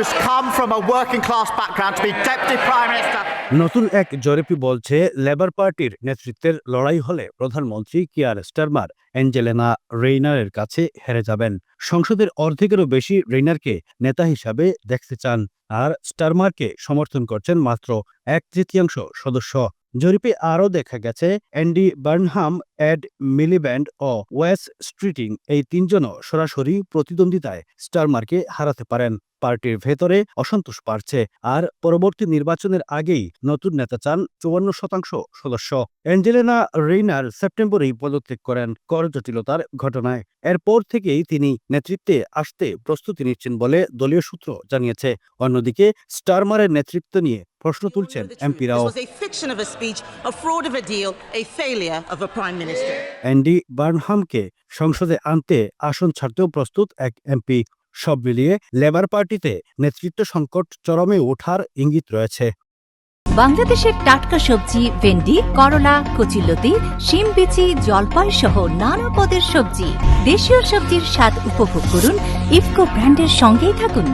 who's come from a working class background to be Deputy Prime Minister. নতুন এক জরিপি বলছে labour পার্টির নেতৃত্বের লড়াই হলে প্রধানমন্ত্রী কিয়ার স্টারমার অ্যাঞ্জেলিনা রেইনারের কাছে হেরে যাবেন। সংসদের অর্ধেকেরও বেশি রেইনারকে নেতা হিসাবে দেখতে চান, আর স্টারমারকে সমর্থন করছেন মাত্র 1/3 সদস্য। জরিপে আরও দেখা গেছে অ্যান্ডি বার্নহাম, এড মিলিব্যান্ড ও ওয়েস স্ট্রিটিং এই তিনজনও সরাসরি প্রতিদ্বন্দ্বিতায় স্টারমারকে হারাতে পারেন। পার্টির ভেতরে অসন্তোষ বাড়ছে, আর পরবর্তী নির্বাচনের আগেই নতুন নেতা চান 54% সদস্য। অ্যাঞ্জেলিনা রেইনার সেপ্টেম্বরেই পদত্যাগ করেন কর জটিলতার ঘটনায়। এরপর থেকেই তিনি নেতৃত্বে আসতে প্রস্তুতি নিচ্ছেন বলে দলীয় সূত্র জানিয়েছে। অন্যদিকে স্টারমারের নেতৃত্ব নিয়ে প্রশ্ন তুলছেন এমপিরাও। অ্যান্ডি বার্নহামকে সংসদে আনতে আসন ছাড়তেও প্রস্তুত এক এমপি। সব মিলিয়ে লেবার পার্টিতে নেতৃত্ব সংকট চরমে ওঠার ইঙ্গিত রয়েছে। বাংলাদেশের টাটকা সবজি ভেন্ডি, করলা, কচুলতি, শিম বিচি, জলপাই সহ নানা পদের সবজি। দেশীয় সবজির স্বাদ উপভোগ করুন ইফকো ব্র্যান্ডের সঙ্গেই থাকুন।